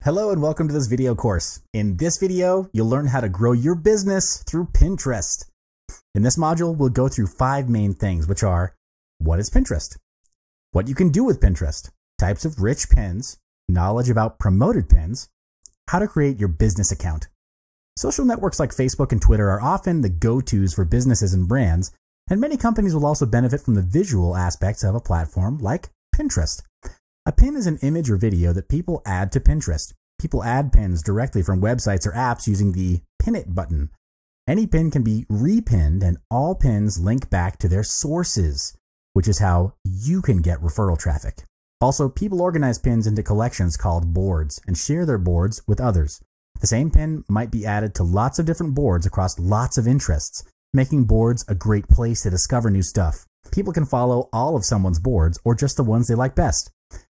Hello and welcome to this video course. In this video, you'll learn how to grow your business through Pinterest. In this module, we'll go through 5 main things, which are: what is Pinterest? What you can do with Pinterest, types of rich pins, knowledge about promoted pins, how to create your business account. Social networks like Facebook and Twitter are often the go-tos for businesses and brands, and many companies will also benefit from the visual aspects of a platform like Pinterest. A pin is an image or video that people add to Pinterest. People add pins directly from websites or apps using the Pin It button. Any pin can be repinned, and all pins link back to their sources, which is how you can get referral traffic. Also, people organize pins into collections called boards and share their boards with others. The same pin might be added to lots of different boards across lots of interests, making boards a great place to discover new stuff. People can follow all of someone's boards or just the ones they like best.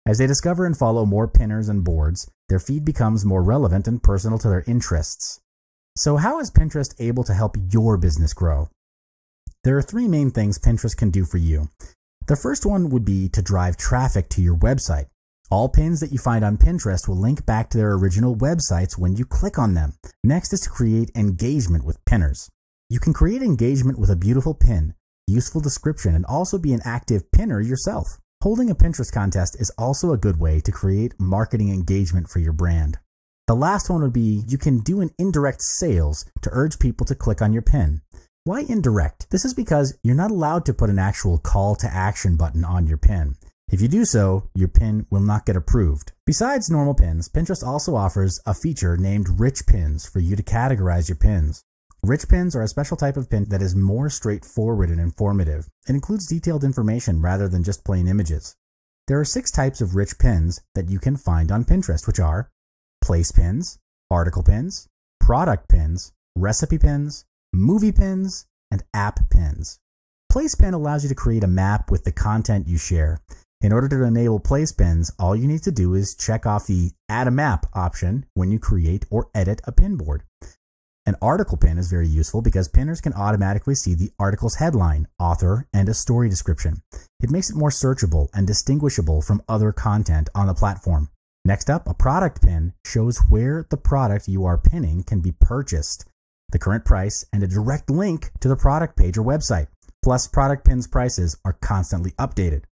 As they discover and follow more pinners and boards, their feed becomes more relevant and personal to their interests. So how is Pinterest able to help your business grow? There are 3 main things Pinterest can do for you. The first one would be to drive traffic to your website. All pins that you find on Pinterest will link back to their original websites when you click on them. Next is to create engagement with pinners. You can create engagement with a beautiful pin, useful description, and also be an active pinner yourself. Holding a Pinterest contest is also a good way to create marketing engagement for your brand. The last one would be you can do an indirect sales to urge people to click on your pin. Why indirect? This is because you're not allowed to put an actual call to action button on your pin. If you do so, your pin will not get approved. Besides normal pins, Pinterest also offers a feature named Rich Pins for you to categorize your pins. Rich pins are a special type of pin that is more straightforward and informative. It includes detailed information rather than just plain images. There are 6 types of rich pins that you can find on Pinterest, which are place pins, article pins, product pins, recipe pins, movie pins, and app pins. Place pin allows you to create a map with the content you share. In order to enable place pins, all you need to do is check off the Add a Map option when you create or edit a pin board. An article pin is very useful because pinners can automatically see the article's headline, author, and a story description. It makes it more searchable and distinguishable from other content on the platform. Next up, a product pin shows where the product you are pinning can be purchased, the current price, and a direct link to the product page or website. Plus, product pins' prices are constantly updated.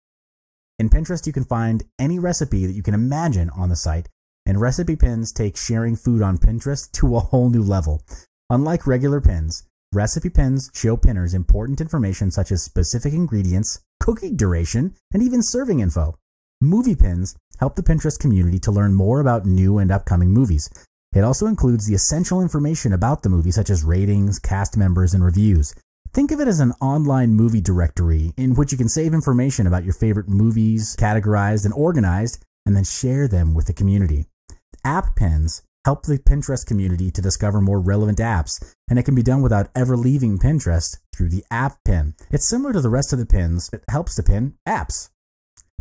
In Pinterest, you can find any recipe that you can imagine on the site, and recipe pins take sharing food on Pinterest to a whole new level. Unlike regular pins, recipe pins show pinners important information such as specific ingredients, cooking duration, and even serving info. Movie pins help the Pinterest community to learn more about new and upcoming movies. It also includes the essential information about the movie such as ratings, cast members, and reviews. Think of it as an online movie directory in which you can save information about your favorite movies, categorized and organized, and then share them with the community. App pins help the Pinterest community to discover more relevant apps, and it can be done without ever leaving Pinterest through the app pin. It's similar to the rest of the pins. It helps to pin apps.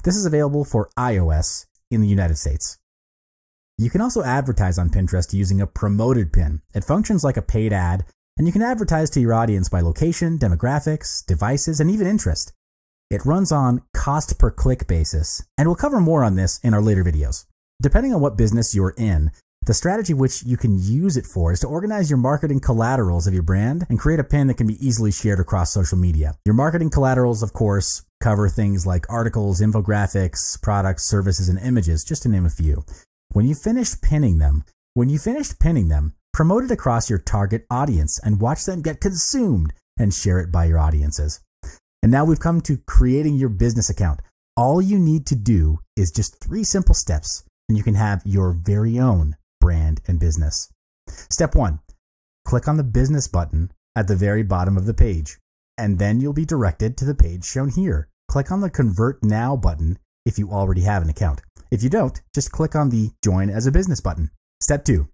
This is available for iOS in the United States. You can also advertise on Pinterest using a promoted pin. It functions like a paid ad, and you can advertise to your audience by location, demographics, devices, and even interest. It runs on cost per click basis, and we'll cover more on this in our later videos. Depending on what business you're in, the strategy which you can use it for is to organize your marketing collaterals of your brand and create a pin that can be easily shared across social media. Your marketing collaterals, of course, cover things like articles, infographics, products, services, and images, just to name a few. When you finish pinning them, promote it across your target audience and watch them get consumed and share it by your audiences. And now we've come to creating your business account. All you need to do is just 3 simple steps, and you can have your very own brand and business. Step 1, click on the business button at the very bottom of the page, and then you'll be directed to the page shown here. Click on the Convert Now button if you already have an account. If you don't, just click on the Join as a Business button. Step 2,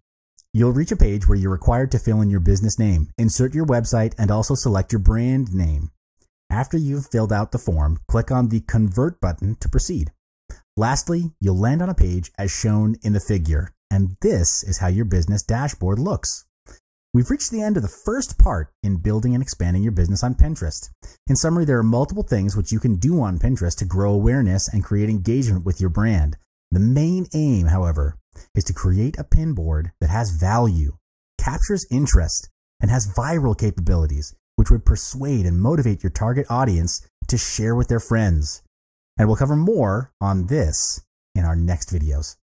you'll reach a page where you're required to fill in your business name, insert your website, and also select your brand name. After you've filled out the form, click on the Convert button to proceed. Lastly, you'll land on a page as shown in the figure, and this is how your business dashboard looks. We've reached the end of the first part in building and expanding your business on Pinterest. In summary, there are multiple things which you can do on Pinterest to grow awareness and create engagement with your brand. The main aim, however, is to create a pin board that has value, captures interest, and has viral capabilities, which would persuade and motivate your target audience to share with their friends. And we'll cover more on this in our next videos.